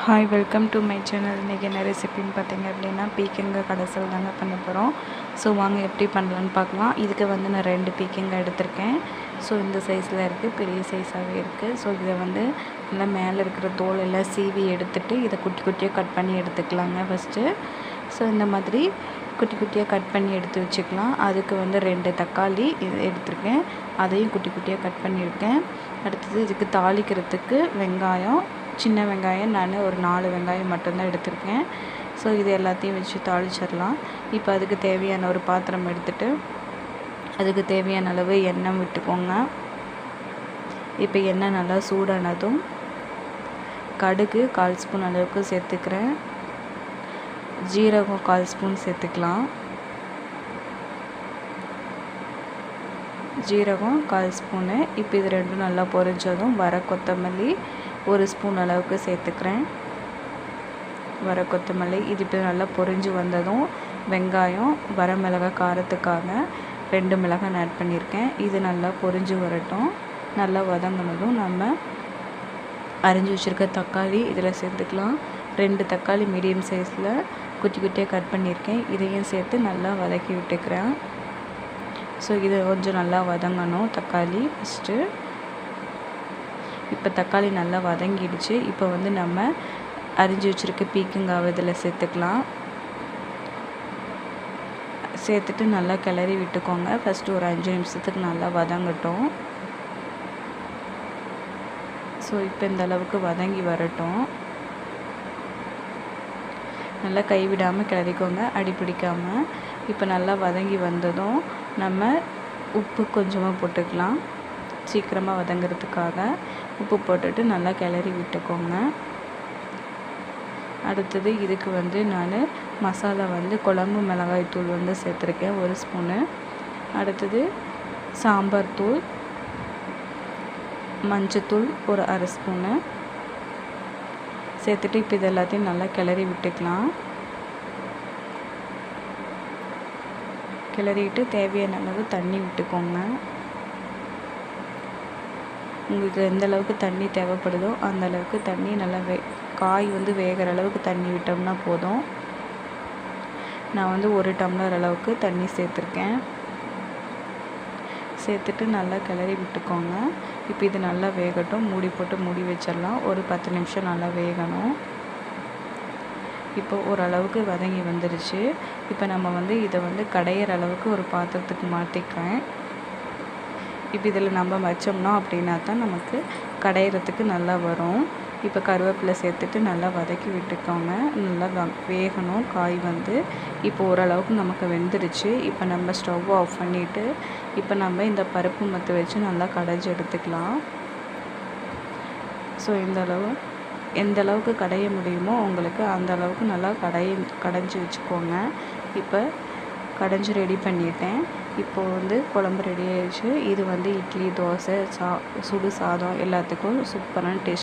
Hi, welcome to my channel. இன்றைக்கி என்ன ரெசிபின்னு பார்த்தீங்க அப்படின்னா பீக்கங்காய் கடைசல் தாங்க பண்ண போகிறோம். ஸோ வாங்க எப்படி பண்ணலான்னு பார்க்கலாம். இதுக்கு வந்து நான் 2 பீக்கங்காய் எடுத்திருக்கேன். ஸோ இந்த சைஸில் இருக்குது, பெரிய சைஸாகவே இருக்குது. ஸோ இதை வந்து நல்லா மேலே இருக்கிற தோல் எல்லாம் சீவி எடுத்துகிட்டு இதை குட்டி குட்டியாக கட் பண்ணி எடுத்துக்கலாங்க ஃபஸ்ட்டு. ஸோ இந்த மாதிரி குட்டி குட்டியாக கட் பண்ணி எடுத்து வச்சுக்கலாம். அதுக்கு வந்து 2 தக்காளி எடுத்திருக்கேன், அதையும் குட்டி குட்டியாக கட் பண்ணியிருக்கேன். அடுத்தது இதுக்கு தாளிக்கிறதுக்கு வெங்காயம், சின்ன வெங்காயம் நான் ஒரு 4 வெங்காயம் மட்டும்தான் எடுத்திருக்கேன். ஸோ இது எல்லாத்தையும் வச்சு தாளிச்சிடலாம். இப்போ அதுக்கு தேவையான ஒரு பாத்திரம் எடுத்துகிட்டு அதுக்கு தேவையான அளவு எண்ணெய் விட்டுக்கோங்க. இப்போ எண்ணெய் நல்லா சூடானதும் கடுகு 1/4 ஸ்பூன் அளவுக்கு சேர்த்துக்கிறேன். ஜீரகம் 1/4 ஸ்பூன் சேர்த்துக்கலாம். ஜீரகம் 1/4 ஸ்பூனு. இப்போ இது ரெண்டும் நல்லா பொரிஞ்சதும் வர கொத்தமல்லி 1 ஸ்பூன் அளவுக்கு சேர்த்துக்கிறேன். வர கொத்தமல்லி இது இப்போ நல்லா பொரிஞ்சு வந்ததும் வெங்காயம், வர மிளகாய் காரத்துக்காக 2 மிளகாய் ஆட் பண்ணியிருக்கேன். இது நல்லா பொரிஞ்சு வரட்டும். நல்லா வதங்கினதும் நம்ம அரிஞ்சு வச்சுருக்க தக்காளி இதில் சேர்த்துக்கலாம். 2 தக்காளி மீடியம் சைஸில் குட்டி குட்டியாக கட் பண்ணியிருக்கேன். இதையும் சேர்த்து நல்லா வதக்கி விட்டுக்கிறேன். ஸோ இது கொஞ்சம் நல்லா வதங்கணும் தக்காளி ஃபஸ்ட்டு. இப்போ தக்காளி நல்லா வதங்கிடுச்சு. இப்போ வந்து நம்ம அரிஞ்சு வச்சுருக்க பீக்கங்காவை இதில் சேர்த்துக்கலாம். சேர்த்துட்டு நல்லா கிளறி விட்டுக்கோங்க. ஃபஸ்ட்டு ஒரு 5 நிமிஷத்துக்கு நல்லா வதங்கட்டும். ஸோ இப்போ இந்த அளவுக்கு வதங்கி வரட்டும். நல்லா கைவிடாமல் கிளறிக்கோங்க, அடி பிடிக்காமல். இப்போ நல்லா வதங்கி வந்ததும் நம்ம உப்பு கொஞ்சமாக போட்டுக்கலாம். சீக்கிரமாக வதங்கிறதுக்காக உப்பு போட்டுட்டு நல்லா கிளறி விட்டுக்கோங்க. அடுத்தது இதுக்கு வந்து நான் மசாலா வந்து குழம்பு மிளகாய் தூள் வந்து சேர்த்துருக்கேன் 1 ஸ்பூனு. அடுத்தது சாம்பார் தூள், மஞ்சத்தூள் ஒரு 1/2 ஸ்பூனு சேர்த்துட்டு இப்போ இது எல்லாத்தையும் நல்லா கிளறி விட்டுக்கலாம். கிளறிட்டு தேவையான அளவு தண்ணி விட்டுக்கோங்க. உங்களுக்கு எந்த அளவுக்கு தண்ணி தேவைப்படுதோ அந்த அளவுக்கு தண்ணி நல்லா காய் வந்து வேகிற அளவுக்கு தண்ணி விட்டோம்னா போதும். நான் வந்து 1 டம்ளர் அளவுக்கு தண்ணி சேர்த்துருக்கேன். சேர்த்துட்டு நல்லா கிளறி விட்டுக்கோங்க. இப்போ இது நல்லா வேகட்டும். மூடி போட்டு மூடி வச்சிடலாம். ஒரு 10 நிமிஷம் நல்லா வேகணும். இப்போ ஓரளவுக்கு வதங்கி வந்துடுச்சு. இப்போ நம்ம வந்து இதை வந்து கடையிற அளவுக்கு ஒரு பாத்திரத்துக்கு மாற்றிக்கிறேன். இப்போ இதில் நம்ம வச்சோம்னா அப்படின்னா தான் நமக்கு கடையிறதுக்கு நல்லா வரும். இப்போ கருவேப்பிலை சேர்த்துட்டு நல்லா வதக்கி விட்டுக்கோங்க. நல்லா வேகணும் காய் வந்து. இப்போ ஓரளவுக்கு நமக்கு வெந்துடுச்சு. இப்போ நம்ம ஸ்டவ் ஆஃப் பண்ணிவிட்டு இப்போ நம்ம இந்த பருப்பு மத்து வச்சு நல்லா கடைஞ்சி எடுத்துக்கலாம். ஸோ எந்த அளவுக்கு கடைய முடியுமோ உங்களுக்கு அந்த அளவுக்கு நல்லா கடைஞ்சி வச்சுக்கோங்க. இப்போ கடைஞ்சி ரெடி பண்ணிட்டேன். இப்போது வந்து குழம்பு ரெடி ஆயிடுச்சு. இது வந்து இட்லி, தோசை, சுடு சாதம் எல்லாத்துக்கும் சூப்பரான டேஸ்ட்.